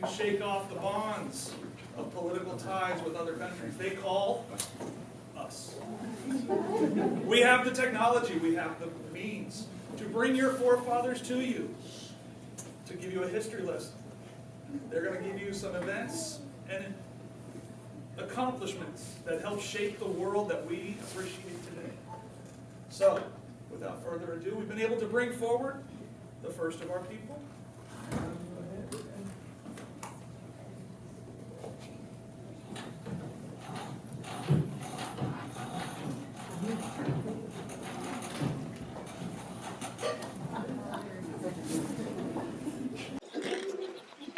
to shake off the bonds of political ties with other countries. They call us. We have the technology, we have the means to bring your forefathers to you, to give you a history lesson. They're going to give you some events and accomplishments that help shape the world that we appreciate today. So, without further ado, we've been able to bring forward the first of our people.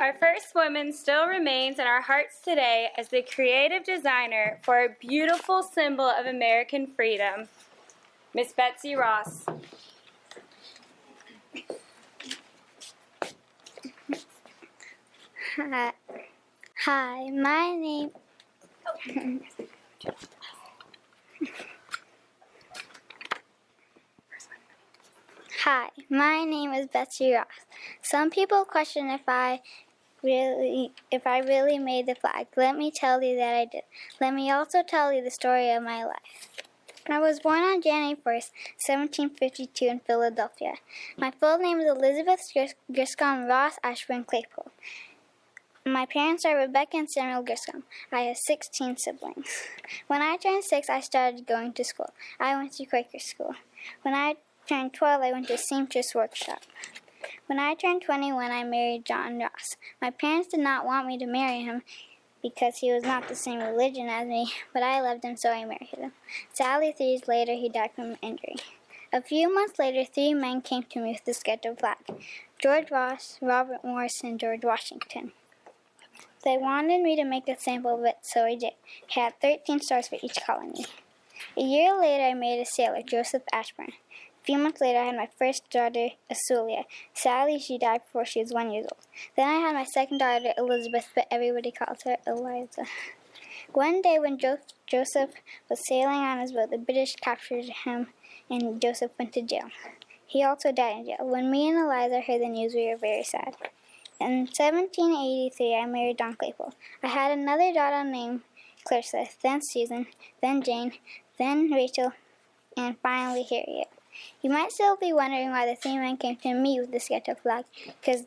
Our first woman still remains in our hearts today as the creative designer for a beautiful symbol of American freedom, Miss Betsy Ross. Hi, my name. Hi, my name is Betsy Ross. Some people question if I really made the flag. Let me tell you that I did. Let me also tell you the story of my life. I was born on January 1st, 1752 in Philadelphia. My full name is Elizabeth Griscom Ross Ashburn Claypool. My parents are Rebecca and Samuel Griscom. I have 16 siblings. When I turned 6, I started going to school. I went to Quaker school. When I turned 12, I went to seamstress workshop. When I turned 21, I married John Ross. My parents did not want me to marry him because he was not the same religion as me, but I loved him, so I married him. Sadly, 3 years later, he died from injury. A few months later, 3 men came to me with the sketch of flag: George Ross, Robert Morris, and George Washington. They wanted me to make a sample of it, so I did. It had 13 stars for each colony. A year later, I made a sailor, Joseph Ashburn. A few months later, I had my first daughter, Asulia. Sadly, she died before she was 1 year old. Then I had my second daughter, Elizabeth, but everybody calls her Eliza. One day when Joseph was sailing on his boat, the British captured him, and Joseph went to jail. He also died in jail. When me and Eliza heard the news, we were very sad. In 1783, I married Don Claypool. I had another daughter named Clarissa, then Susan, then Jane, then Rachel, and finally Harriet. You might still be wondering why the 3 men came to me with the sketch of flag, because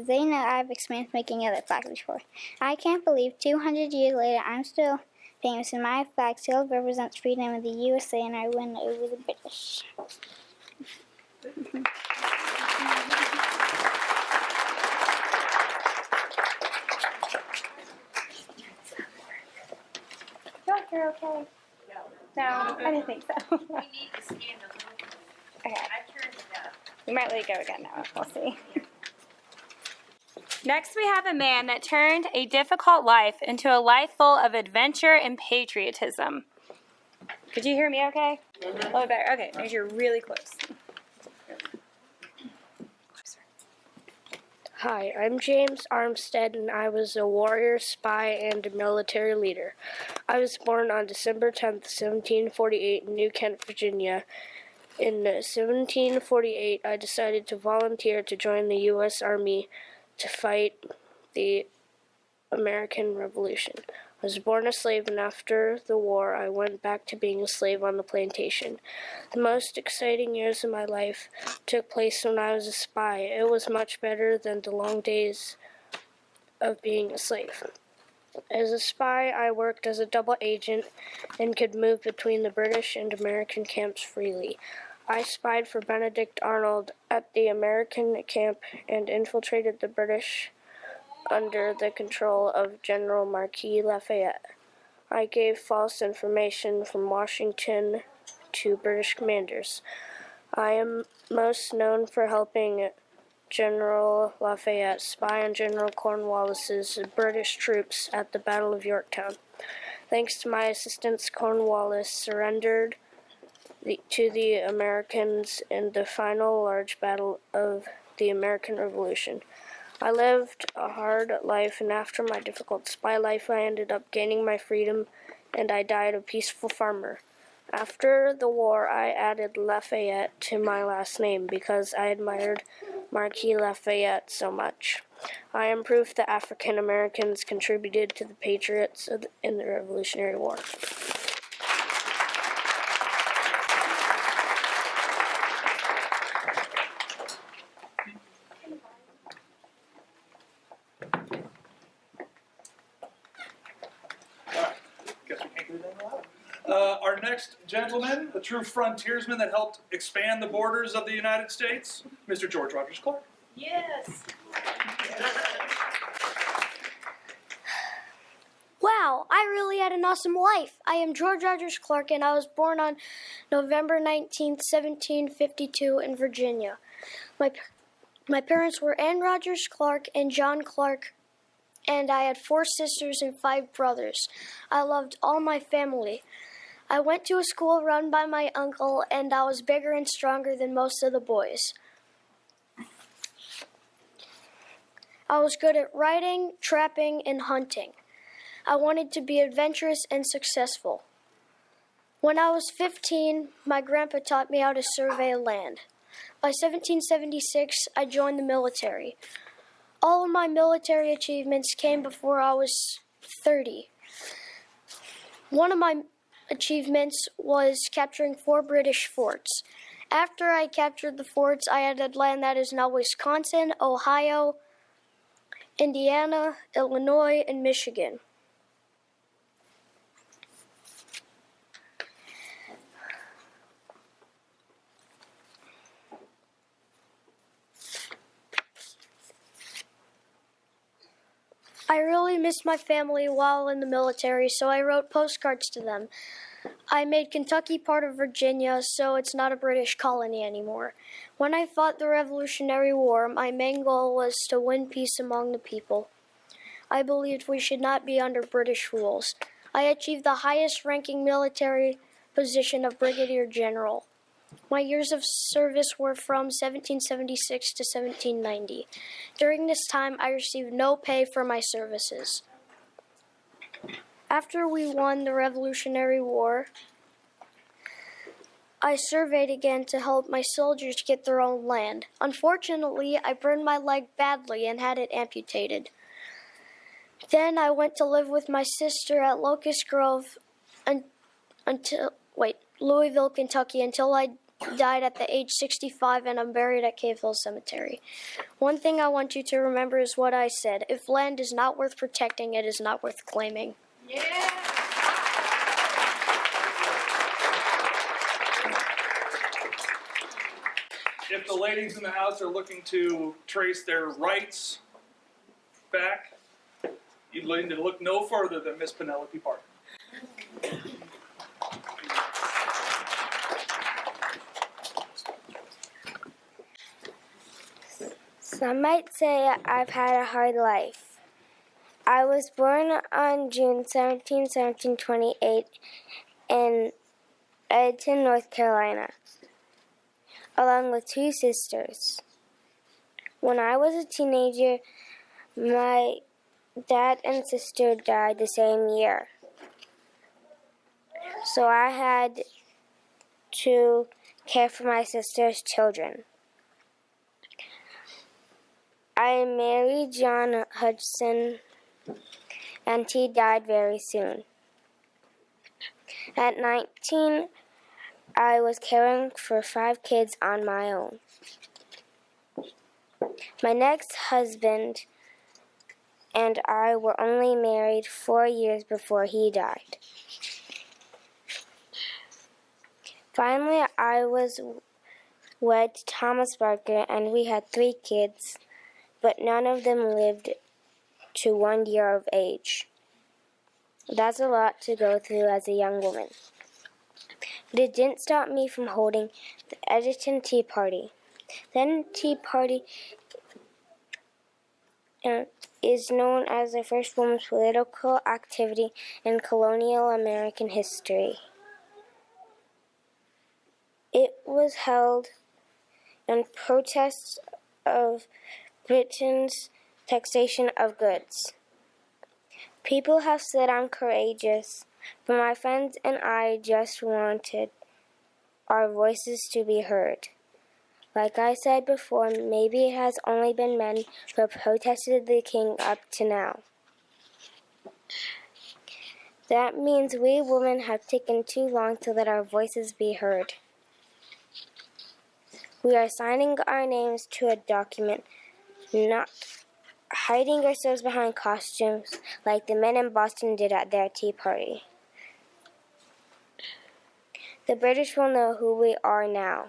they know I've experienced making other flags before. I can't believe 200 years later I'm still famous, and my flag still represents freedom of the USA, and I win over the British. You're okay. No, I didn't think so. We need to stand a little bit. Okay. I turned it up. We might let it go again now. We'll see. Next, we have a man that turned a difficult life into a life full of adventure and patriotism. Could you hear me okay? A little better. Okay, now you're really close. Hi, I'm James Armstead, and I was a warrior, spy, and military leader. I was born on December 10th, 1748 in New Kent, Virginia. In 1748, I decided to volunteer to join the U.S. Army to fight the American Revolution. I was born a slave, and after the war, I went back to being a slave on the plantation. The most exciting years of my life took place when I was a spy. It was much better than the long days of being a slave. As a spy, I worked as a double agent and could move between the British and American camps freely. I spied for Benedict Arnold at the American camp and infiltrated the British under the control of General Marquis Lafayette. I gave false information from Washington to British commanders. I am most known for helping General Lafayette spy on General Cornwallis's British troops at the Battle of Yorktown. Thanks to my assistance, Cornwallis surrendered to the Americans in the final large battle of the American Revolution. I lived a hard life, and after my difficult spy life, I ended up gaining my freedom, and I died a peaceful farmer. After the war, I added Lafayette to my last name because I admired Marquis Lafayette so much. I am proof that African Americans contributed to the patriots in the Revolutionary War. Our next gentleman, a true frontiersman that helped expand the borders of the United States, Mr. George Rogers Clark. Yes. Wow, I really had an awesome life. I am George Rogers Clark, and I was born on November 19th, 1752 in Virginia. My parents were Anne Rogers Clark and John Clark, and I had 4 sisters and 5 brothers. I loved all my family. I went to a school run by my uncle, and I was bigger and stronger than most of the boys. I was good at riding, trapping, and hunting. I wanted to be adventurous and successful. When I was 15, my grandpa taught me how to survey land. By 1776, I joined the military. All of my military achievements came before I was 30. One of my achievements was capturing 4 British forts. After I captured the forts, I had land that is now Wisconsin, Ohio, Indiana, Illinois, and Michigan. I really missed my family while in the military, so I wrote postcards to them. I made Kentucky part of Virginia, so it's not a British colony anymore. When I fought the Revolutionary War, my main goal was to win peace among the people. I believed we should not be under British rules. I achieved the highest ranking military position of Brigadier General. My years of service were from 1776 to 1790. During this time, I received no pay for my services. After we won the Revolutionary War, I surveyed again to help my soldiers get their own land. Unfortunately, I burned my leg badly and had it amputated. Then I went to live with my sister at Locust Grove Louisville, Kentucky, until I died at the age 65, and I'm buried at Cave Hill Cemetery. One thing I want you to remember is what I said. If land is not worth protecting, it is not worth claiming. Yeah. If the ladies in the house are looking to trace their rights back, you need to look no further than Miss Penelope Parker. Some might say I've had a hard life. I was born on June 17, 1728 in Edmonton, North Carolina, along with 2 sisters. When I was a teenager, my dad and sister died the same year. So I had to care for my sister's children. I married John Hudson, and he died very soon. At 19, I was caring for 5 kids on my own. My next husband and I were only married 4 years before he died. Finally, I was wed to Thomas Barker, and we had 3 kids, but none of them lived to 1 year of age. That's a lot to go through as a young woman. But it didn't stop me from holding the Edmonton Tea Party. The Tea Party is known as the first women's political activity in colonial American history. It was held in protest of Britain's taxation of goods. People have said I'm courageous, but my friends and I just wanted our voices to be heard. Like I said before, maybe it has only been men who have protested the king up to now. That means we women have taken too long to let our voices be heard. We are signing our names to a document, not hiding ourselves behind costumes like the men in Boston did at their Tea Party. The British will know who we are now.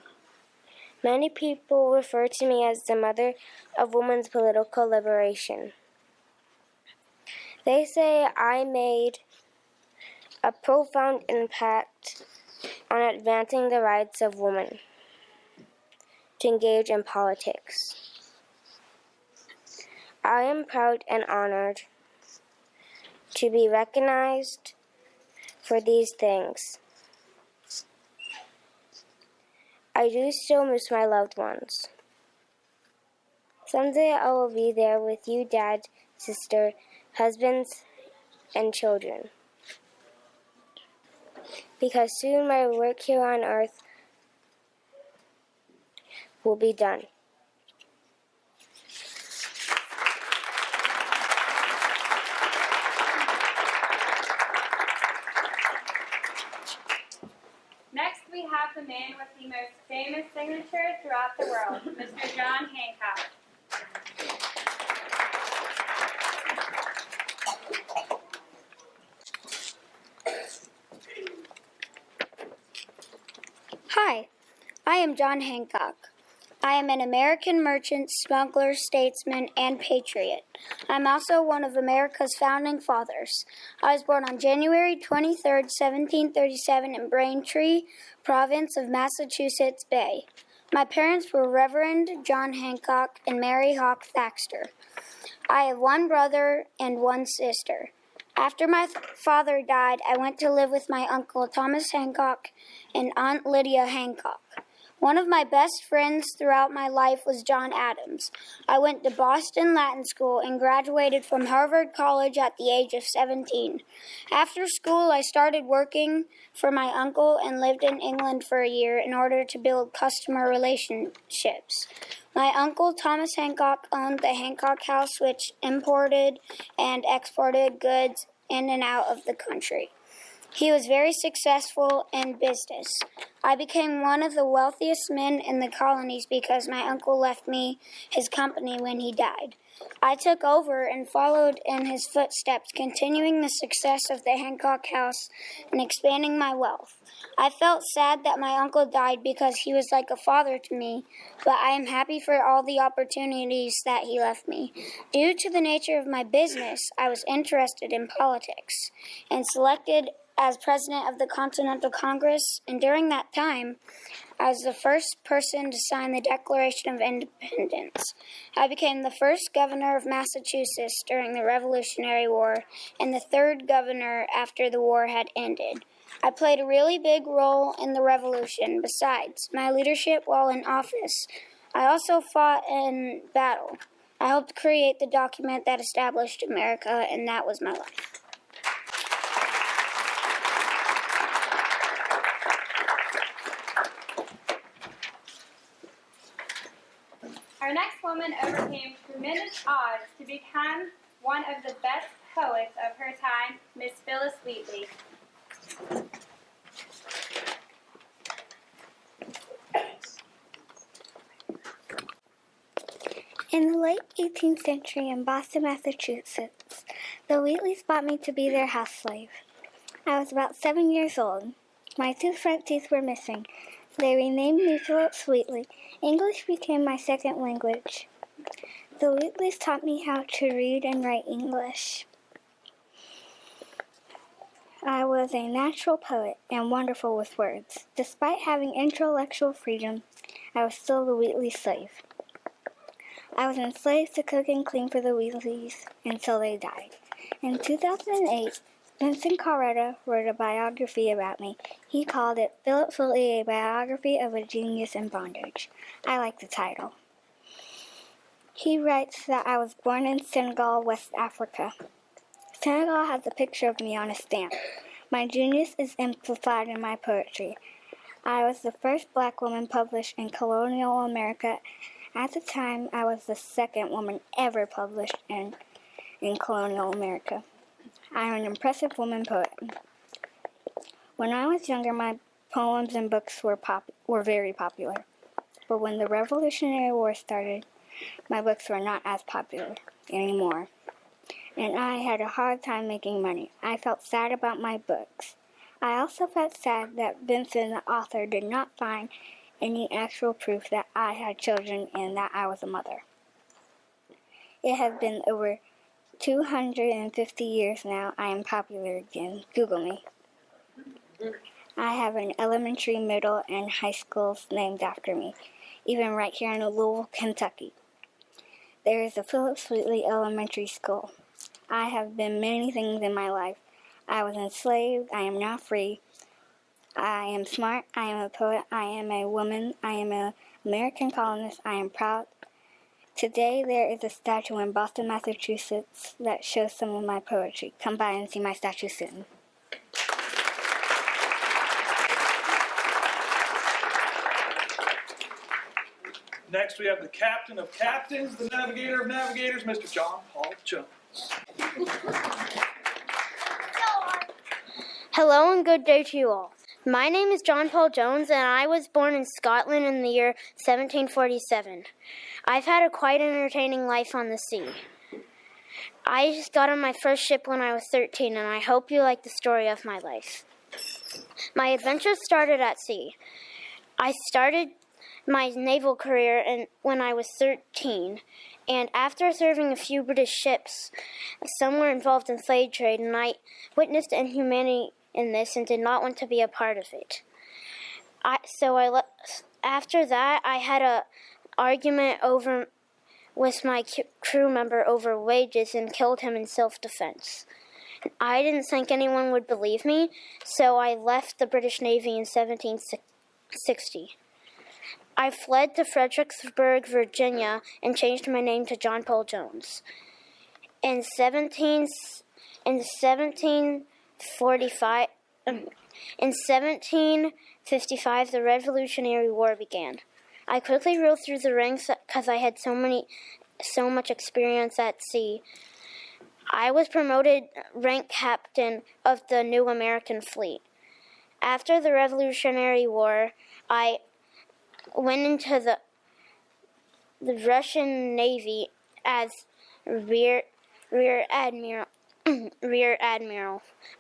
Many people refer to me as the mother of women's political liberation. They say I made a profound impact on advancing the rights of women to engage in politics. I am proud and honored to be recognized for these things. I do still miss my loved ones. Someday I will be there with you, Dad, sister, husbands, and children. Because soon my work here on earth will be done. Next, we have the man with the most famous signature throughout the world, Mr. John Hancock. Hi, I am John Hancock. I am an American merchant, smuggler, statesman, and patriot. I'm also one of America's founding fathers. I was born on January 23, 1737 in Braintree, province of Massachusetts Bay. My parents were Reverend John Hancock and Mary Hawk Thaxter. I have one brother and one sister. After my father died, I went to live with my uncle Thomas Hancock and Aunt Lydia Hancock. One of my best friends throughout my life was John Adams. I went to Boston Latin School and graduated from Harvard College at the age of 17. After school, I started working for my uncle and lived in England for a year in order to build customer relationships. My uncle Thomas Hancock owned the Hancock House, which imported and exported goods in and out of the country. He was very successful in business. I became one of the wealthiest men in the colonies because my uncle left me his company when he died. I took over and followed in his footsteps, continuing the success of the Hancock House and expanding my wealth. I felt sad that my uncle died because he was like a father to me, but I am happy for all the opportunities that he left me. Due to the nature of my business, I was interested in politics and selected as president of the Continental Congress, and during that time, I was the first person to sign the Declaration of Independence. I became the first governor of Massachusetts during the Revolutionary War and the third governor after the war had ended. I played a really big role in the revolution. Besides my leadership while in office, I also fought in battle. I helped create the document that established America, and that was my life. Our next woman overcame tremendous odds to become one of the best poets of her time, Miss Phyllis Wheatley. In the late 18th century in Boston, Massachusetts, the Wheatleys bought me to be their house slave. I was about 7 years old. My 2 front teeth were missing. They renamed me Phyllis Wheatley. English became my second language. The Wheatleys taught me how to read and write English. I was a natural poet and wonderful with words. Despite having intellectual freedom, I was still the Wheatley slave. I was enslaved to cook and clean for the Wheatleys until they died. In 2008, Vincent Carretta wrote a biography about me. He called it Philip Wheatley, A Biography of a Genius in Bondage. I like the title. He writes that I was born in Senegal, West Africa. Senegal has a picture of me on a stamp. My genius is amplified in my poetry. I was the first black woman published in colonial America. At the time, I was the second woman ever published in colonial America. I am an impressive woman poet. When I was younger, my poems and books were very popular. But when the Revolutionary War started, my books were not as popular anymore. And I had a hard time making money. I felt sad about my books. I also felt sad that Vincent, the author, did not find any actual proof that I had children and that I was a mother. It has been over 250 years now. I am popular again. Google me. I have an elementary, middle, and high schools named after me, even right here in Louisville, Kentucky. There is a Phillips Wheatley Elementary School. I have been many things in my life. I was enslaved. I am now free. I am smart. I am a poet. I am a woman. I am an American colonist. I am proud. Today there is a statue in Boston, Massachusetts that shows some of my poetry. Come by and see my statue soon. Next, we have the captain of captains, the navigator of navigators, Mr. John Paul Jones. Hello and good day to you all. My name is John Paul Jones, and I was born in Scotland in the year 1747. I've had a quite entertaining life on the sea. I just got on my first ship when I was 13, and I hope you like the story of my life. My adventures started at sea. I started my naval career when I was 13, and after serving a few British ships, some were involved in slave trade, and I witnessed inhumanity in this and did not want to be a part of it. After that, I had an argument with my crew member over wages and killed him in self-defense. I didn't think anyone would believe me, so I left the British Navy in 1760. I fled to Fredericksburg, Virginia, and changed my name to John Paul Jones. In 1755, the Revolutionary War began. I quickly rose through the ranks because I had so much experience at sea. I was promoted rank captain of the new American fleet. After the Revolutionary War, I went into the Russian Navy as rear admiral.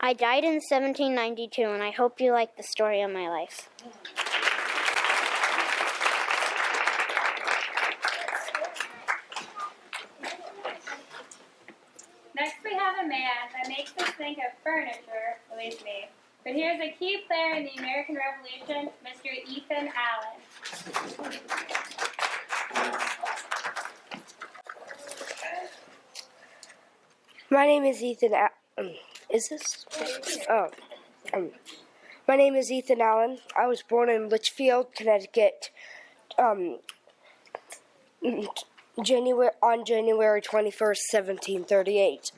I died in 1792, and I hope you like the story of my life. Next we have a man that makes us think of furniture, at least me. But here's a key player in the American Revolution, Mr. Ethan Allen. My name is Ethan. My name is Ethan Allen. I was born in Litchfield, Connecticut, on January 21st, 1738.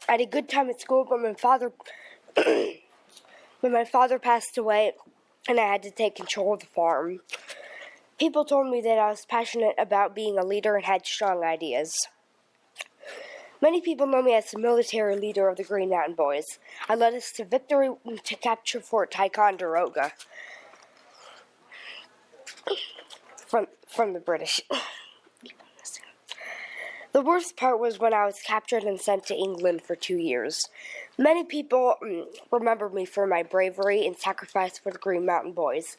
I had a good time at school, but when my father passed away, and I had to take control of the farm. People told me that I was passionate about being a leader and had strong ideas. Many people know me as the military leader of the Green Mountain Boys. I led us to victory to capture Fort Ticonderoga from the British. The worst part was when I was captured and sent to England for 2 years. Many people remember me for my bravery and sacrifice for the Green Mountain Boys.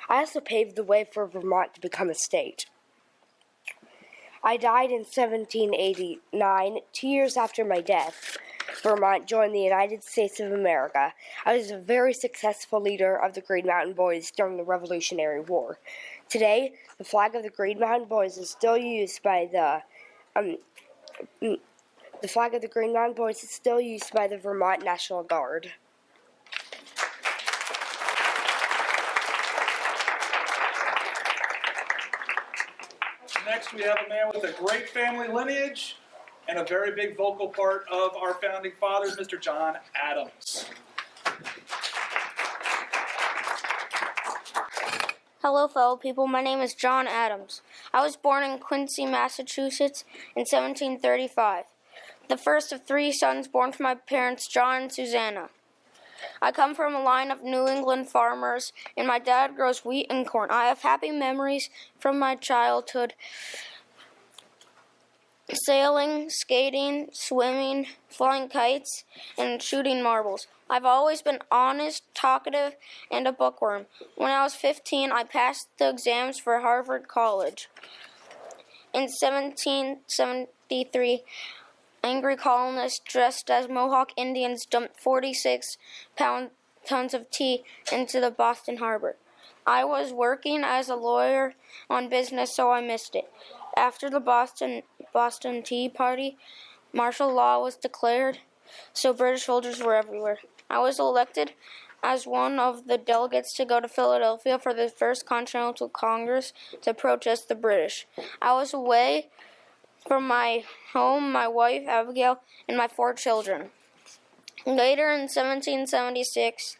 I also paved the way for Vermont to become a state. I died in 1789, 2 years after my death. Vermont joined the United States of America. I was a very successful leader of the Green Mountain Boys during the Revolutionary War. Today, the flag of the Green Mountain Boys is still used by the Vermont National Guard. Next, we have a man with a great family lineage and a very big vocal part of our founding fathers, Mr. John Adams. Hello, fellow people. My name is John Adams. I was born in Quincy, Massachusetts in 1735, the first of 3 sons born to my parents, John and Susanna. I come from a line of New England farmers, and my dad grows wheat and corn. I have happy memories from my childhood: sailing, skating, swimming, flying kites, and shooting marbles. I've always been honest, talkative, and a bookworm. When I was 15, I passed the exams for Harvard College. In 1773, angry colonists dressed as Mohawk Indians dumped 46 tons of tea into the Boston Harbor. I was working as a lawyer on business, so I missed it. After the Boston Tea Party, martial law was declared, so British soldiers were everywhere. I was elected as one of the delegates to go to Philadelphia for the First Continental Congress to protest the British. I was away from my home, my wife, Abigail, and my 4 children. Later in 1776,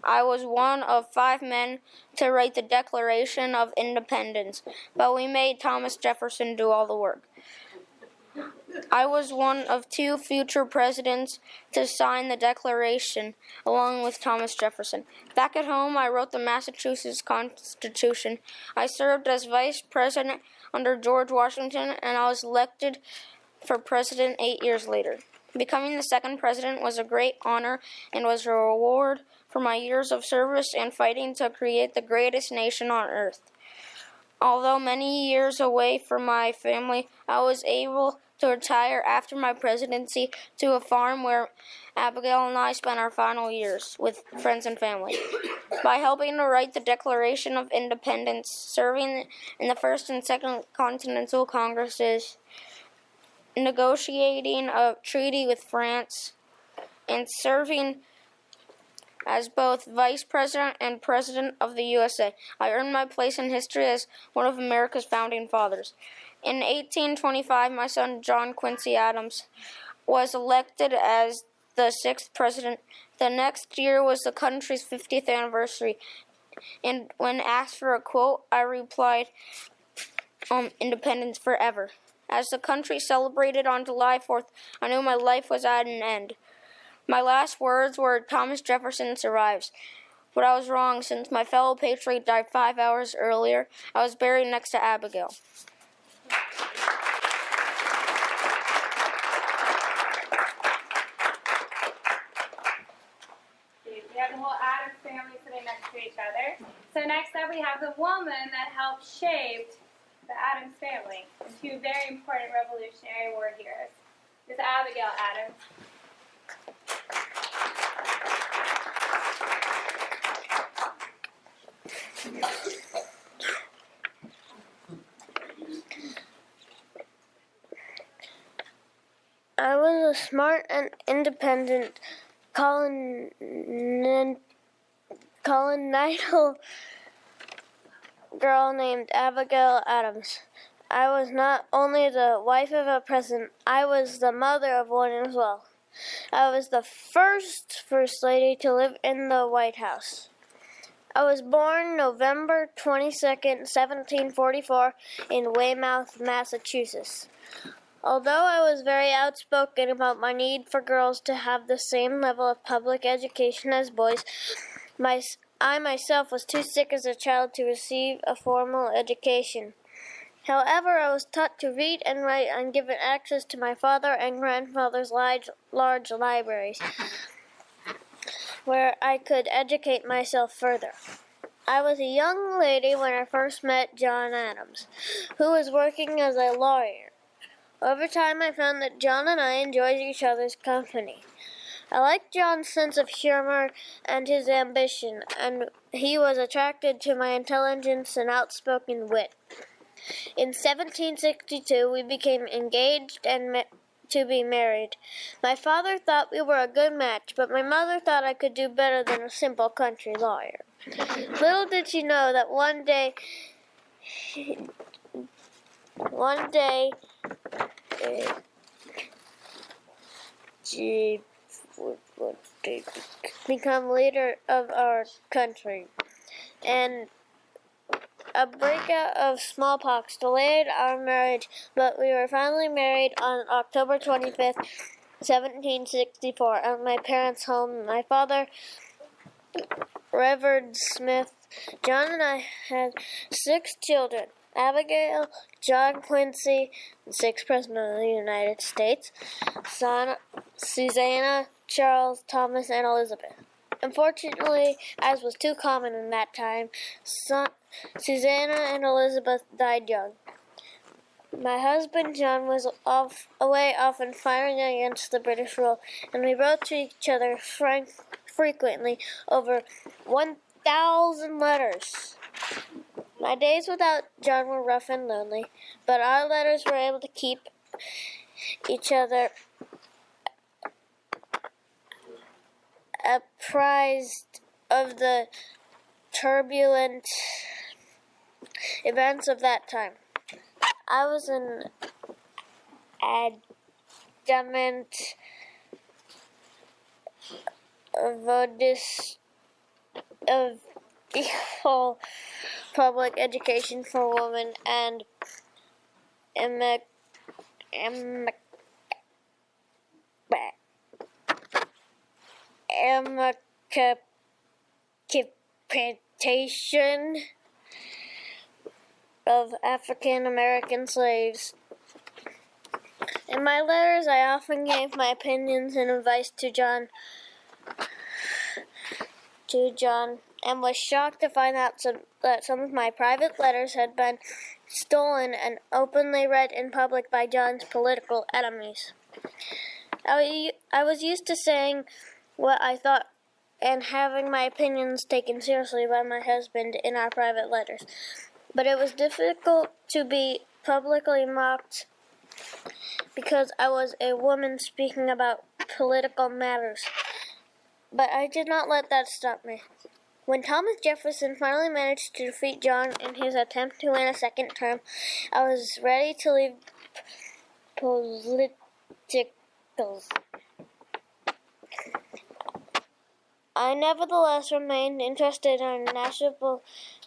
I was one of 5 men to write the Declaration of Independence, but we made Thomas Jefferson do all the work. I was one of 2 future presidents to sign the Declaration, along with Thomas Jefferson. Back at home, I wrote the Massachusetts Constitution. I served as vice president under George Washington, and I was elected for president 8 years later. Becoming the 2nd president was a great honor and was a reward for my years of service and fighting to create the greatest nation on earth. Although many years away from my family, I was able to retire after my presidency to a farm where Abigail and I spent our final years with friends and family. By helping to write the Declaration of Independence, serving in the First and Second Continental Congresses, negotiating a treaty with France, and serving as both Vice President and President of the USA, I earned my place in history as one of America's founding fathers. In 1825, my son John Quincy Adams was elected as the 6th president. The next year was the country's 50th anniversary, and when asked for a quote, I replied, "Independence forever." As the country celebrated on July 4th, I knew my life was at an end. My last words were, "Thomas Jefferson survives." But I was wrong, since my fellow patriot died 5 hours earlier. I was buried next to Abigail. We have the whole Adams family sitting next to each other. So next up we have the woman that helped shape the Adams family, and 2 very important Revolutionary War heroes. This is Abigail Adams. I was a smart and independent colonial girl named Abigail Adams. I was not only the wife of a president, I was the mother of one as well. I was the first Lady to live in the White House. I was born November 22nd, 1744, in Weymouth, Massachusetts. Although I was very outspoken about my need for girls to have the same level of public education as boys, I myself was too sick as a child to receive a formal education. However, I was taught to read and write and given access to my father and grandfather's large libraries, where I could educate myself further. I was a young lady when I first met John Adams, who was working as a lawyer. Over time, I found that John and I enjoyed each other's company. I liked John's sense of humor and his ambition, and he was attracted to my intelligence and outspoken wit. In 1762, we became engaged and to be married. My father thought we were a good match, but my mother thought I could do better than a simple country lawyer. Little did she know that one day she would become leader of our country. And A breakout of smallpox delayed our marriage, but we were finally married on October 25th, 1764, at my parents' home. My father, Reverend Smith, John, and I had 6 children: Abigail, John Quincy, the 6th President of the United States, son Susanna, Charles, Thomas, and Elizabeth. Unfortunately, as was too common in that time, Susanna and Elizabeth died young. My husband John was away often fighting against the British rule, and we wrote to each other frequently, over 1,000 letters. My days without John were rough and lonely, but our letters were able to keep each other apprised of the turbulent events of that time. I was an adamant advocate of equal public education for women and emancipation of African American slaves. In my letters, I often gave my opinions and advice to John, and was shocked to find out that some of my private letters had been stolen and openly read in public by John's political enemies. I was used to saying what I thought and having my opinions taken seriously by my husband in our private letters. But it was difficult to be publicly mocked because I was a woman speaking about political matters. But I did not let that stop me. When Thomas Jefferson finally managed to defeat John in his attempt to win a second term, I was ready to leave politicals. I nevertheless remained interested in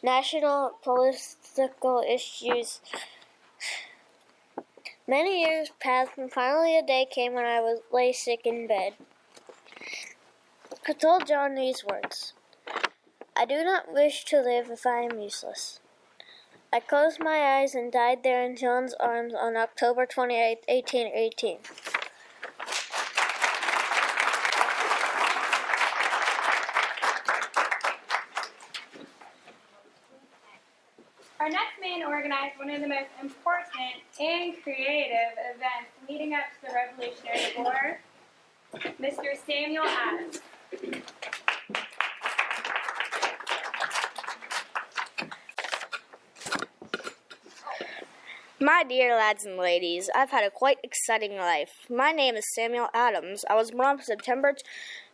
national political issues. Many years passed, and finally a day came when I lay sick in bed. I told John these words: "I do not wish to live if I am useless." I closed my eyes and died there in John's arms on October 28, 1818. Our next man organized one of the most important and creative events leading up to the Revolutionary War, Mr. Samuel Adams. My dear lads and ladies, I've had a quite exciting life. My name is Samuel Adams. I was born on September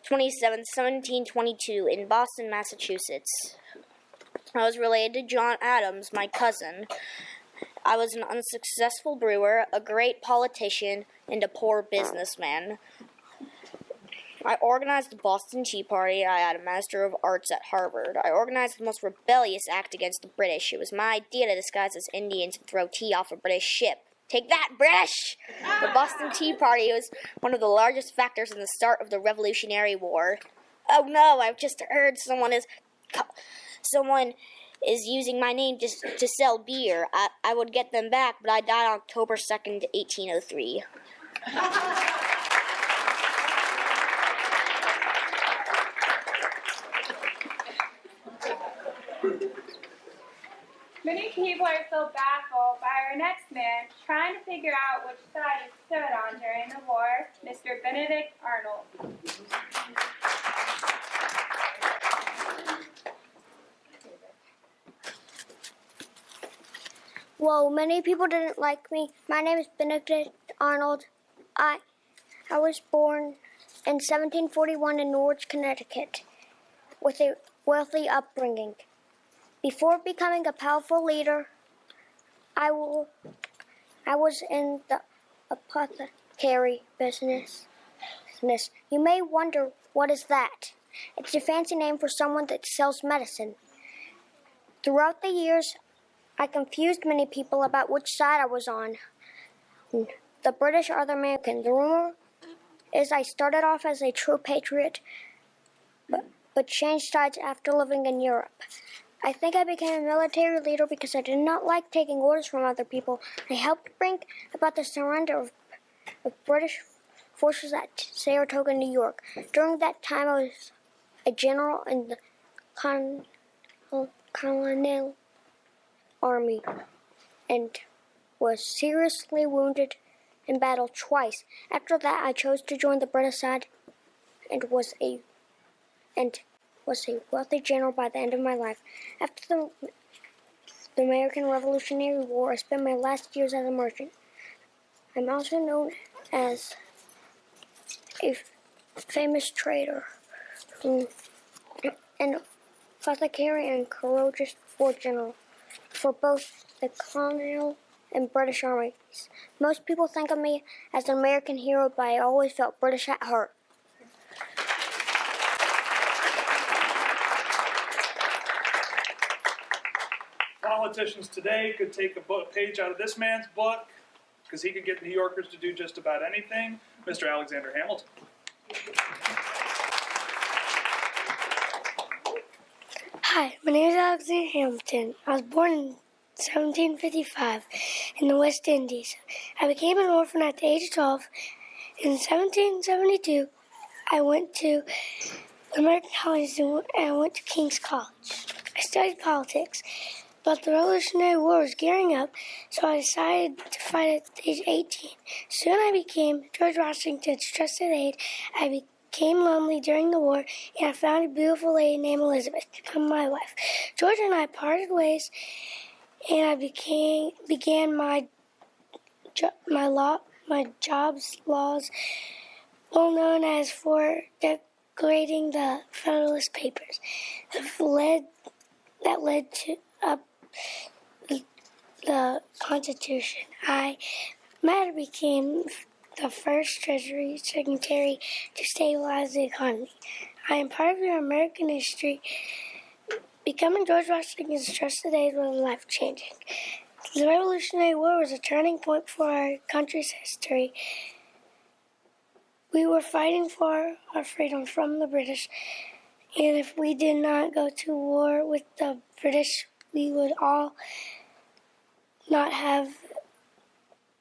27, 1722, in Boston, Massachusetts. I was related to John Adams, my cousin. I was an unsuccessful brewer, a great politician, and a poor businessman. I organized the Boston Tea Party. I had a Master of Arts at Harvard. I organized the most rebellious act against the British. It was my idea to disguise as Indians and throw tea off a British ship. Take that, British! The Boston Tea Party was one of the largest factors in the start of the Revolutionary War. Oh no, I've just heard someone is using my name to sell beer. I would get them back, but I died on October 2nd, 1803. Many people are so baffled by our next man trying to figure out which side he stood on during the war, Mr. Benedict Arnold. Whoa, many people didn't like me. My name is Benedict Arnold. I was born in 1741 in Norwich, Connecticut, with a wealthy upbringing. Before becoming a powerful leader, I was in the apothecary business. You may wonder, what is that? It's a fancy name for someone that sells medicine. Throughout the years, I confused many people about which side I was on. The British or the Americans. The rumor is I started off as a true patriot, but changed sides after living in Europe. I think I became a military leader because I did not like taking orders from other people. I helped bring about the surrender of British forces at Saratoga, New York. During that time, I was a general in the Colonial Army and was seriously wounded in battle twice. After that, I chose to join the British side and was a wealthy general by the end of my life. After the American Revolutionary War, I spent my last years as a merchant. I'm also known as a famous trader and apothecary and courageous war general for both the colonial and British armies. Most people think of me as an American hero, but I always felt British at heart. Politicians today could take a page out of this man's book because he could get New Yorkers to do just about anything. Mr. Alexander Hamilton. Hi, my name is Alexander Hamilton. I was born in 1755 in the West Indies. I became an orphan at the age of 12. In 1772, I went to the American colonies and I went to King's College. I studied politics, but the Revolutionary War was gearing up, so I decided to fight at the age of 18. Soon I became George Washington's trusted aide. I became lonely during the war, and I found a beautiful lady named Elizabeth to become my wife. George and I parted ways, and I began my job's laws, well known as for decorating the Federalist Papers, that led to the Constitution. I became the first Treasury Secretary to stabilize the economy. I am part of your American history. Becoming George Washington's trusted aide was life-changing. The Revolutionary War was a turning point for our country's history. We were fighting for our freedom from the British, and if we did not go to war with the British, we would all not have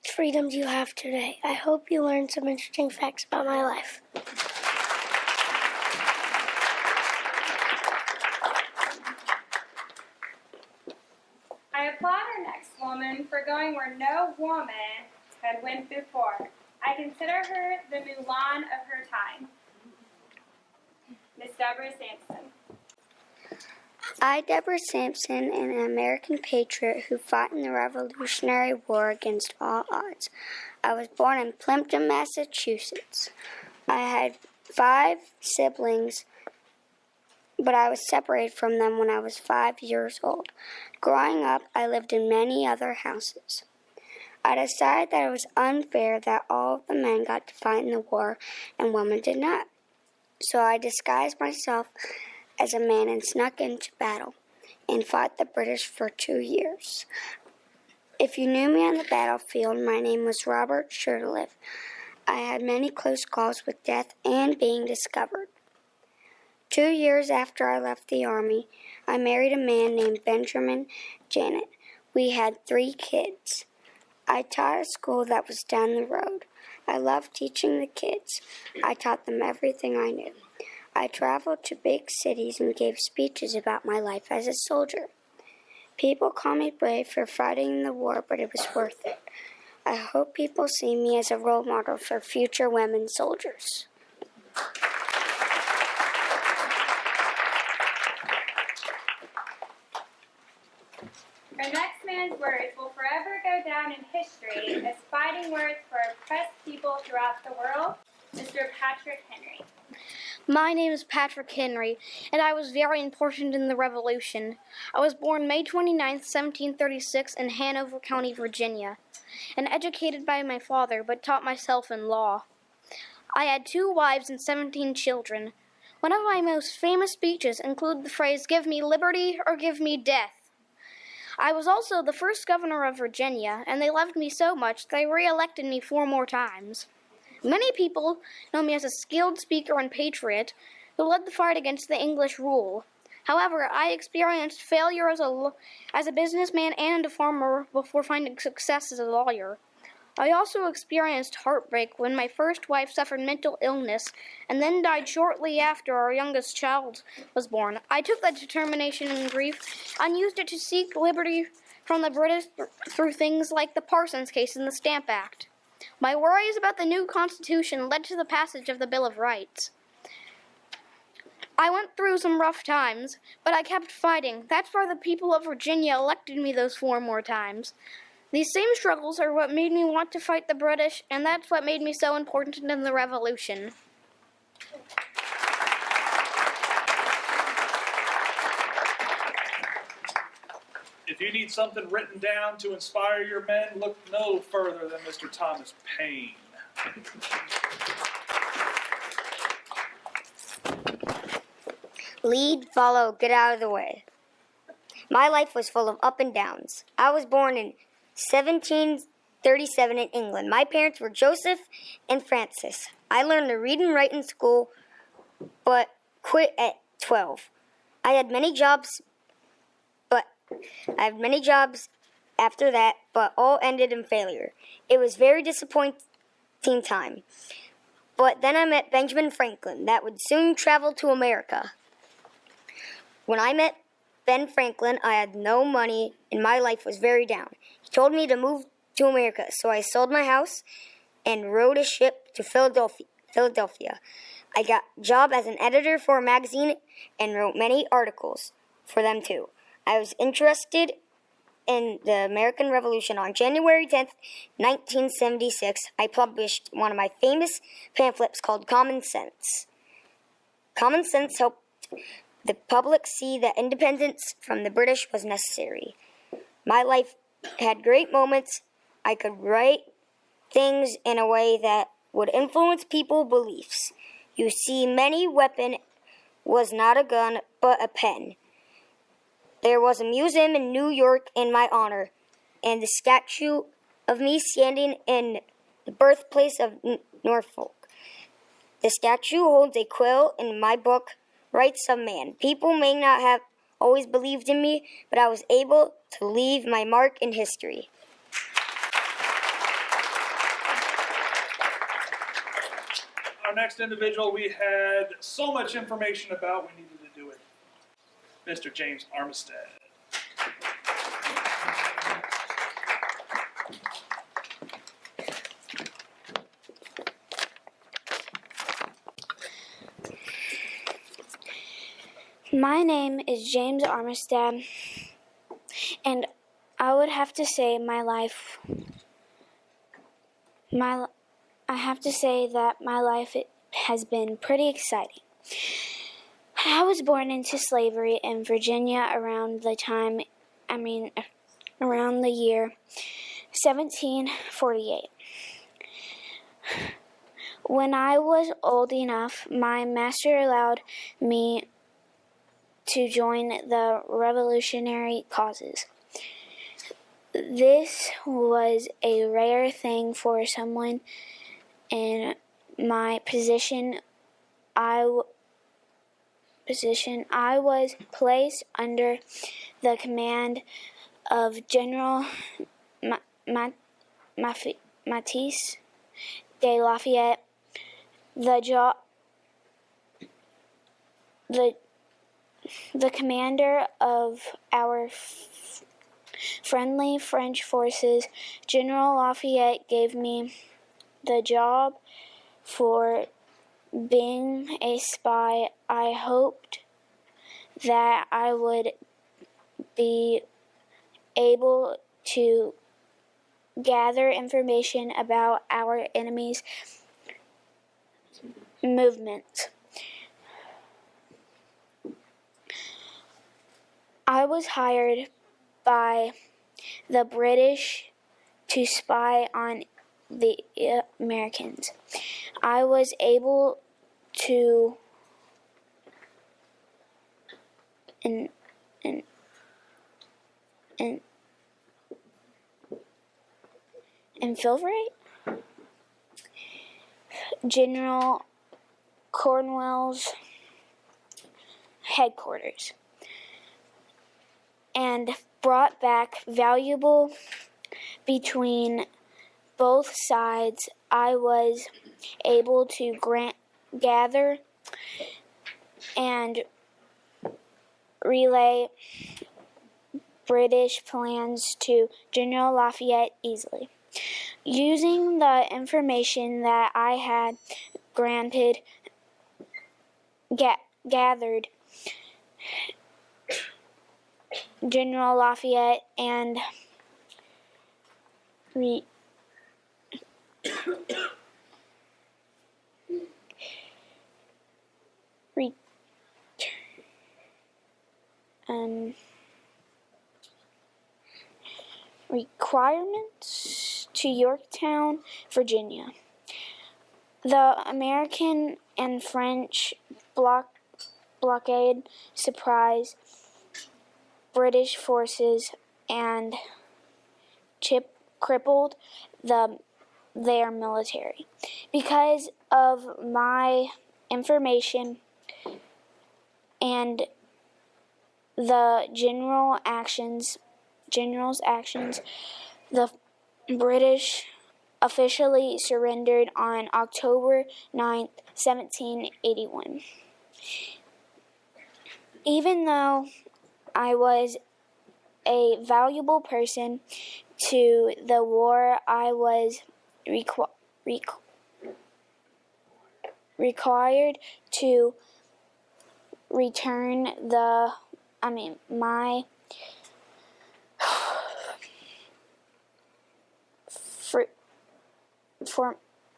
freedoms you have today. I hope you learned some interesting facts about my life. I applaud our next woman for going where no woman had went before. I consider her the Mulan of her time. Miss Deborah Sampson. I, Deborah Sampson, am an American patriot who fought in the Revolutionary War against all odds. I was born in Plimpton, Massachusetts. I had 5 siblings, but I was separated from them when I was 5 years old. Growing up, I lived in many other houses. I decided that it was unfair that all of the men got to fight in the war and women did not. So I disguised myself as a man and snuck into battle and fought the British for 2 years. If you knew me on the battlefield, my name was Robert Shirley. I had many close calls with death and being discovered. 2 years after I left the Army, I married a man named Benjamin Janet. We had 3 kids. I taught at a school that was down the road. I loved teaching the kids. I taught them everything I knew. I traveled to big cities and gave speeches about my life as a soldier. People call me brave for fighting in the war, but it was worth it. I hope people see me as a role model for future women soldiers. Our next man's words will forever go down in history as fighting words for oppressed people throughout the world. Mr. Patrick Henry. My name is Patrick Henry, and I was very important in the Revolution. I was born May 29, 1736, in Hanover County, Virginia, and educated by my father, but taught myself in law. I had 2 wives and 17 children. One of my most famous speeches included the phrase, "Give me liberty or give me death." I was also the first governor of Virginia, and they loved me so much they re-elected me 4 more times. Many people know me as a skilled speaker and patriot who led the fight against the English rule. However, I experienced failure as a businessman and a farmer before finding success as a lawyer. I also experienced heartbreak when my first wife suffered mental illness and then died shortly after our youngest child was born. I took that determination and grief and used it to seek liberty from the British through things like the Parsons case and the Stamp Act. My worries about the new Constitution led to the passage of the Bill of Rights. I went through some rough times, but I kept fighting. That's why the people of Virginia elected me those 4 more times. These same struggles are what made me want to fight the British, and that's what made me so important in the Revolution. If you need something written down to inspire your men, look no further than Mr. Thomas Paine. Lead, follow, get out of the way. My life was full of up and downs. I was born in 1737 in England. My parents were Joseph and Frances. I learned to read and write in school, but quit at 12. I had many jobs after that, but all ended in failure. It was very disappointing time. But then I met Benjamin Franklin, that would soon travel to America. When I met Ben Franklin, I had no money and my life was very down. He told me to move to America, so I sold my house and rode a ship to Philadelphia. I got a job as an editor for a magazine and wrote many articles for them too. I was interested in the American Revolution. On January 10th, 1976, I published one of my famous pamphlets called Common Sense. Common Sense helped the public see that independence from the British was necessary. My life had great moments. I could write things in a way that would influence people's beliefs. You see, many weapon was not a gun, but a pen. There was a museum in New York in my honor, and the statue of me standing in the birthplace of Norfolk. The statue holds a quill in my book, Rights of Man. People may not have always believed in me, but I was able to leave my mark in history. Our next individual we had so much information about we needed to do it. Mr. James Armistead. My name is James Armistead, and I would have to say that my life has been pretty exciting. I was born into slavery in Virginia around the year 1748. When I was old enough, my master allowed me to join the revolutionary causes. This was a rare thing for someone in my position. I was placed under the command of General Matisse de Lafayette. The commander of our friendly French forces, General Lafayette, gave me the job for being a spy. I hoped that I would be able to gather information about our enemies' movements. I was hired by the British to spy on the Americans. I was able to infiltrate General Cornwell's headquarters and brought back valuable between both sides. I was able to gather and relay British plans to General Lafayette easily. Using the information that I had gathered, General Lafayette and requirements to Yorktown, Virginia. The American and French blockade surprised British forces and crippled their military. Because of my information and the general's actions, the British officially surrendered on October 9th, 1781. Even though I was a valuable person to the war, I was required to return my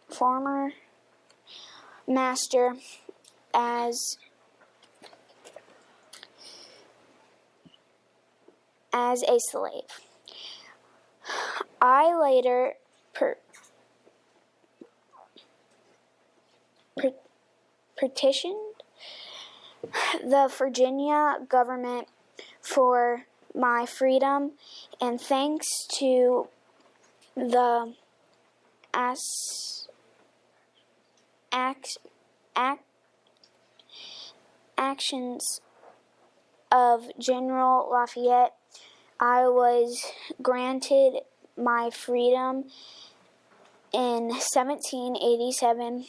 former master as a slave. I later petitioned the Virginia government for my freedom, and thanks to the actions of General Lafayette, I was granted my freedom in 1787.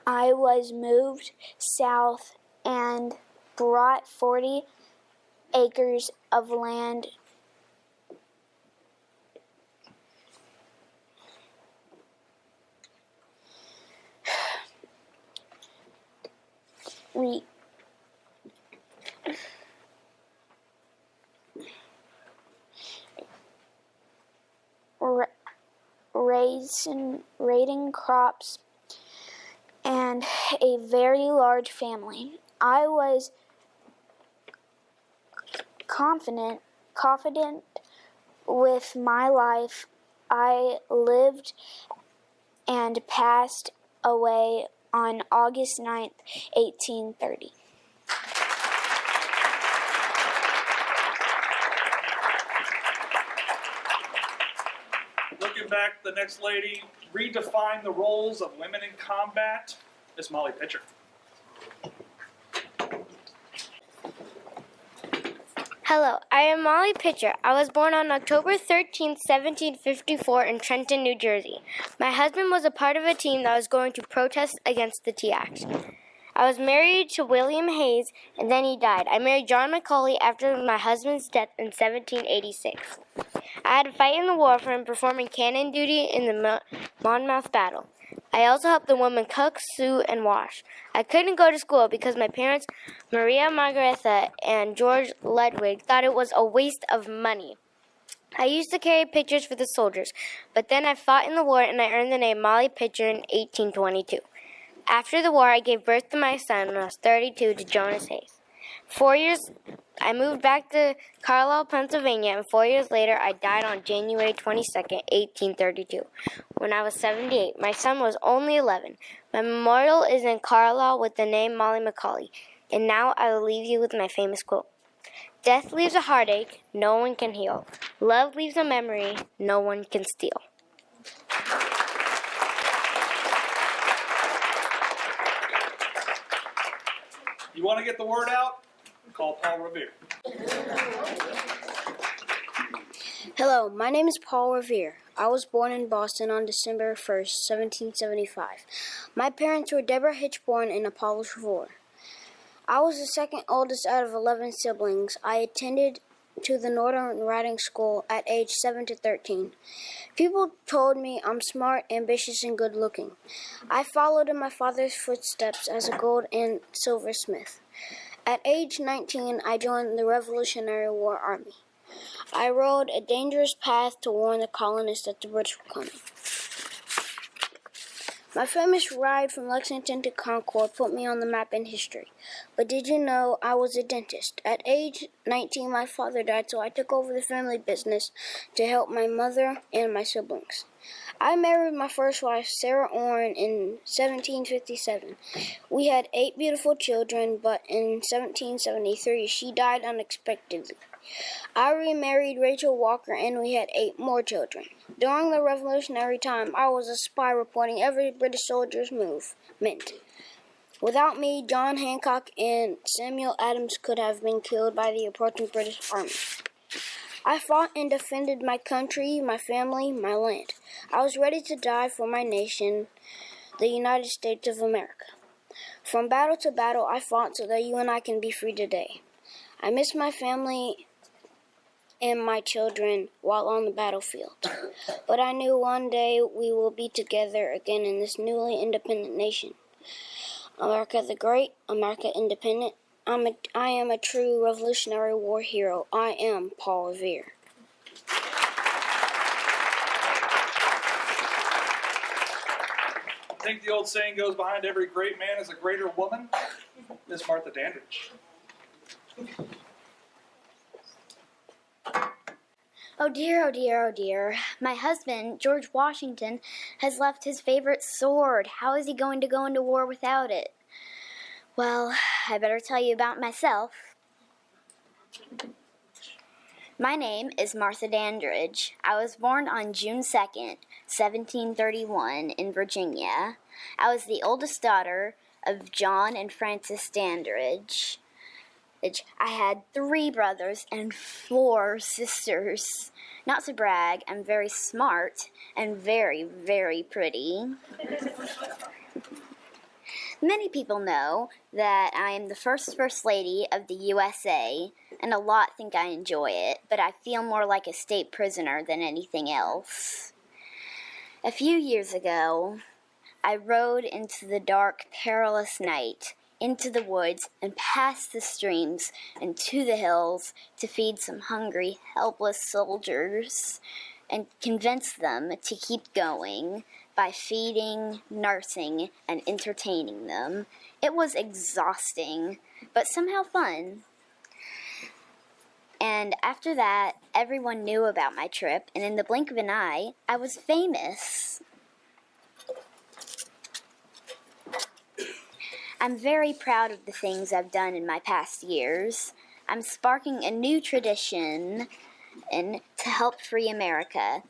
I was moved south and brought 40 acres of land raiding crops and a very large family. I was confident with my life. I lived and passed away on August 9th, 1830. Looking back, the next lady redefined the roles of women in combat is Molly Pitcher. Hello, I am Molly Pitcher. I was born on October 13, 1754 in Trenton, New Jersey. My husband was a part of a team that was going to protest against the Tea Act. I was married to William Hayes, and then he died. I married John Macaulay after my husband's death in 1786. I had to fight in the war for him, performing cannon duty in the Monmouth battle. I also helped the women cook, sew, and wash. I couldn't go to school because my parents, Maria Margaretha and George Ludwig, thought it was a waste of money. I used to carry pictures for the soldiers, but then I fought in the war and I earned the name Molly Pitcher in 1822. After the war, I gave birth to my son when I was 32 to Jonas Hayes. I moved back to Carlisle, Pennsylvania, and 4 years later, I died on January 22nd, 1832, when I was 78. My son was only 11. My memorial is in Carlisle with the name Molly Macaulay. And now I will leave you with my famous quote. Death leaves a heartache no one can heal. Love leaves a memory no one can steal. You want to get the word out? Call Paul Revere. Hello, my name is Paul Revere. I was born in Boston on December 1st, 1775. My parents were Deborah Hitchborn and Apollo Trevor. I was the second oldest out of 11 siblings. I attended to the Walden Riding School at age 7 to 13. People told me I'm smart, ambitious, and good-looking. I followed in my father's footsteps as a gold and silversmith. At age 19, I joined the Revolutionary War Army. I rode a dangerous path to warn the colonists that the British were coming. My famous ride from Lexington to Concord put me on the map in history. But did you know I was a dentist? At age 19, my father died, so I took over the family business to help my mother and my siblings. I married my first wife, Sarah Orrin, in 1757. We had 8 beautiful children, but in 1773, she died unexpectedly. I remarried Rachel Walker, and we had 8 more children. During the Revolutionary time, I was a spy reporting every British soldier's movement. Without me, John Hancock and Samuel Adams could have been killed by the approaching British army. I fought and defended my country, my family, my land. I was ready to die for my nation, the United States of America. From battle to battle, I fought so that you and I can be free today. I miss my family and my children while on the battlefield. But I knew one day we will be together again in this newly independent nation. America the Great, America Independent. I am a true Revolutionary War hero. I am Paul Revere. I think the old saying goes, behind every great man is a greater woman. Miss Martha Dandridge. Oh dear, oh dear, oh dear. My husband, George Washington, has left his favorite sword. How is he going to go into war without it? Well, I better tell you about myself. My name is Martha Dandridge. I was born on June 2nd, 1731, in Virginia. I was the oldest daughter of John and Frances Dandridge. I had 3 brothers and 4 sisters. Not to brag, I'm very smart and very, very pretty. Many people know that I am the first Lady of the USA, and a lot think I enjoy it, but I feel more like a state prisoner than anything else. A few years ago, I rode into the dark, perilous night, into the woods and past the streams and to the hills to feed some hungry, helpless soldiers and convince them to keep going by feeding, nursing, and entertaining them. It was exhausting, but somehow fun. And after that, everyone knew about my trip, and in the blink of an eye, I was famous. I'm very proud of the things I've done in my past years. I'm sparking a new tradition to help free America.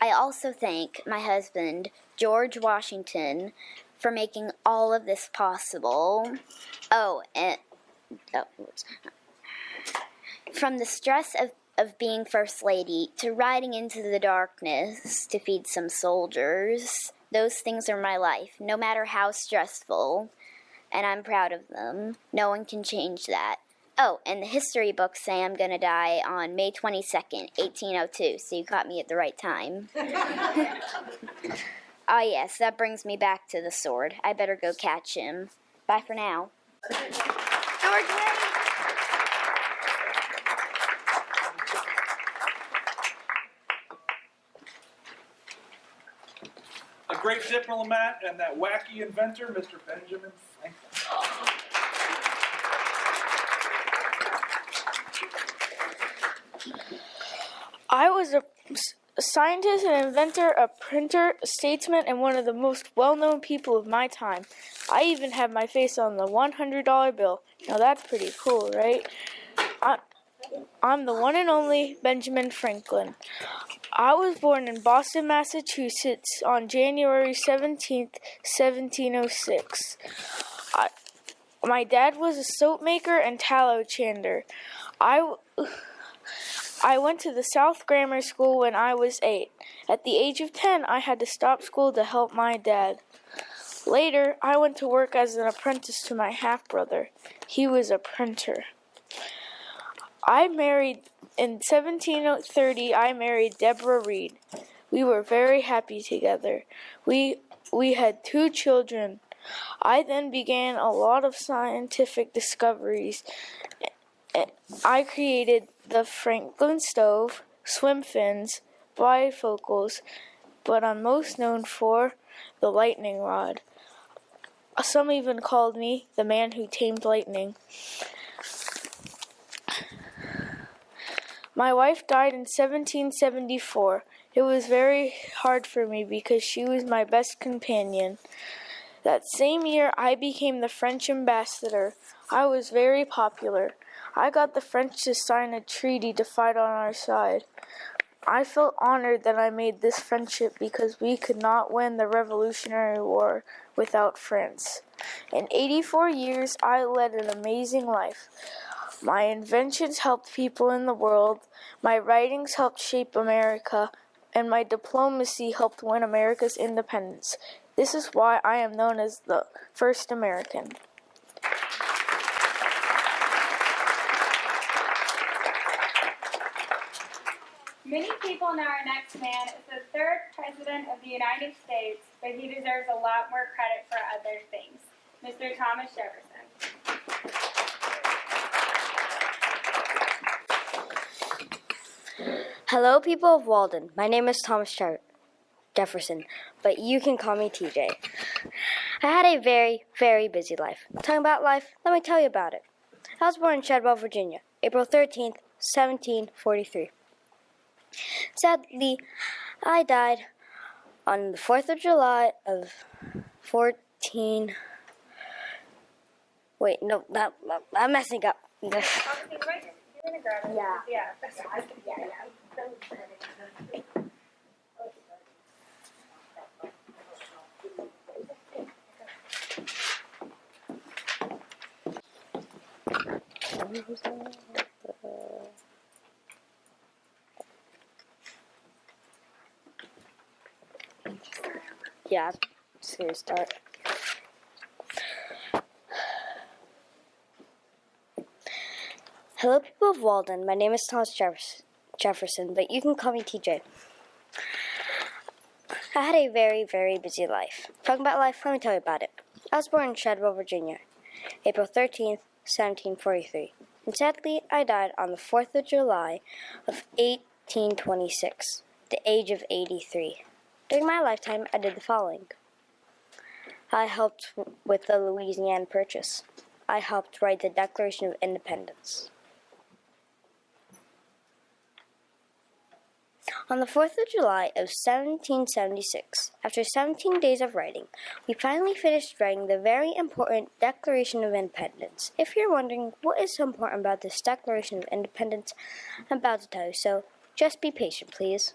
I also thank my husband, George Washington, for making all of this possible. From the stress of being First Lady to riding into the darkness to feed some soldiers, those things are my life, no matter how stressful. And I'm proud of them. No one can change that. Oh, and the history books say I'm going to die on May 22nd, 1802, so you caught me at the right time. Ah, yes, that brings me back to the sword. I better go catch him. Bye for now. George, wait! A great diplomat and that wacky inventor, Mr. Benjamin Franklin. I was a scientist, an inventor, a printer, a statesman, and one of the most well-known people of my time. I even have my face on the $100 bill. Now that's pretty cool, right? I'm the one and only Benjamin Franklin. I was born in Boston, Massachusetts on January 17th, 1706. My dad was a soap maker and tallow chander. I went to the South Grammar School when I was 8. At the age of 10, I had to stop school to help my dad. Later, I went to work as an apprentice to my half-brother. He was a printer. In 1730, I married Deborah Reed. We were very happy together. We had 2 children. I then began a lot of scientific discoveries. I created the Franklin stove, swim fins, bifocals, but I'm most known for the lightning rod. Some even called me the man who tamed lightning. My wife died in 1774. It was very hard for me because she was my best companion. That same year, I became the French ambassador. I was very popular. I got the French to sign a treaty to fight on our side. I felt honored that I made this friendship because we could not win the Revolutionary War without France. In 84 years, I led an amazing life. My inventions helped people in the world, my writings helped shape America, and my diplomacy helped win America's independence. This is why I am known as the first American. Many people know our next man is the 3rd President of the United States, but he deserves a lot more credit for other things. Mr. Thomas Jefferson. Hello, people of Walden. My name is Thomas Jefferson, but you can call me TJ. I had a very, very busy life. Talking about life, let me tell you about it. I was born in Shadwell, Virginia, April 13th, 1743. Sadly, I died on the 4th of July of 14... Wait, no, I'm messing up. You're gonna grab it. Yeah. Yeah. Yeah, just gonna start. Hello, people of Walden. My name is Thomas Jefferson, but you can call me TJ. I had a very, very busy life. Talking about life, let me tell you about it. I was born in Shadwell, Virginia, April 13th, 1743. And sadly, I died on the 4th of July of 1826, the age of 83. During my lifetime, I did the following. I helped with the Louisiana Purchase. I helped write the Declaration of Independence. On the 4th of July of 1776, after 17 days of writing, we finally finished writing the very important Declaration of Independence. If you're wondering what is so important about this Declaration of Independence, I'm about to tell you, so just be patient, please.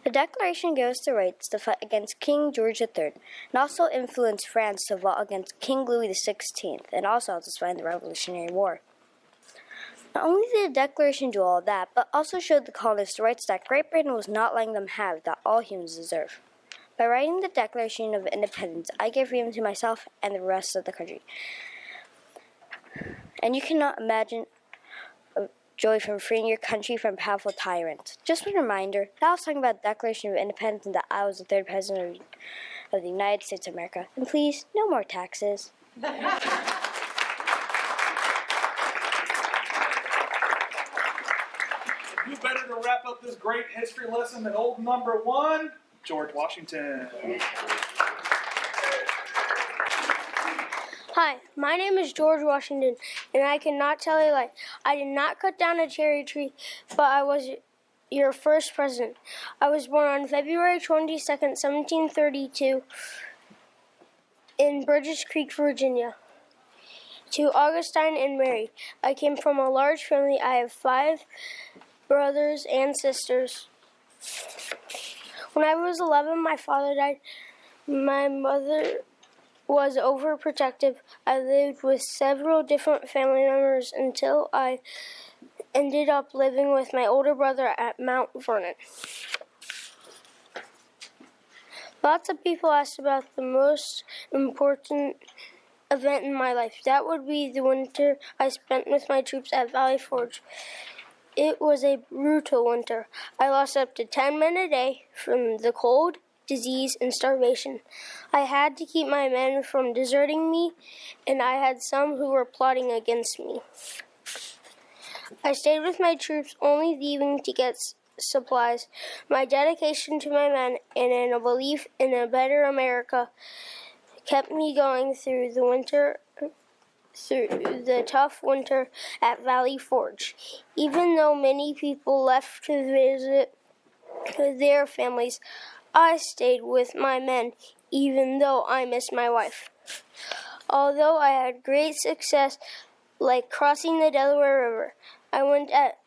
The Declaration gave us the rights to fight against King George III, and also influenced France to vote against King Louis XVI, and also helped us fight the Revolutionary War. Not only did the Declaration do all that, but also showed the colonists the rights that Great Britain was not letting them have that all humans deserve. By writing the Declaration of Independence, I gave freedom to myself and the rest of the country. And you cannot imagine joy from freeing your country from powerful tyrants. Just a reminder that I was talking about the Declaration of Independence and that I was the 3rd President of the United States of America. And please, no more taxes. Who better to wrap up this great history lesson than old number 1, George Washington. Hi, my name is George Washington, and I cannot tell you a lie. I did not cut down a cherry tree, but I was your first president. I was born on February 22nd, 1732, in Burgess Creek, Virginia, to Augustine and Mary. I came from a large family. I have 5 brothers and sisters. When I was 11, my father died. My mother was overprotective. I lived with several different family members until I ended up living with my older brother at Mount Vernon. Lots of people asked about the most important event in my life. That would be the winter I spent with my troops at Valley Forge. It was a brutal winter. I lost up to 10 men a day from the cold, disease, and starvation. I had to keep my men from deserting me, and I had some who were plotting against me. I stayed with my troops, only leaving to get supplies. My dedication to my men and in a belief in a better America kept me going through the tough winter at Valley Forge. Even though many people left to visit their families, I stayed with my men, even though I missed my wife. Although I had great success, like crossing the Delaware River, I went at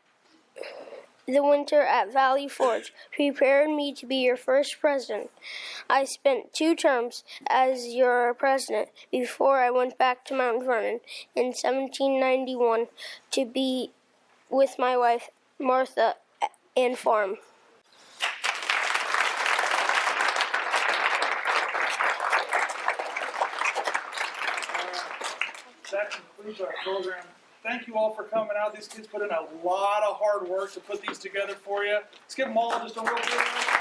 the winter at Valley Forge prepared me to be your first president. I spent 2 terms as your president before I went back to Mount Vernon in 1791 to be with my wife, Martha, and farm. That concludes our program. Thank you all for coming out. These kids put in a lot of hard work to put these together for you. Let's give them all just a real big round.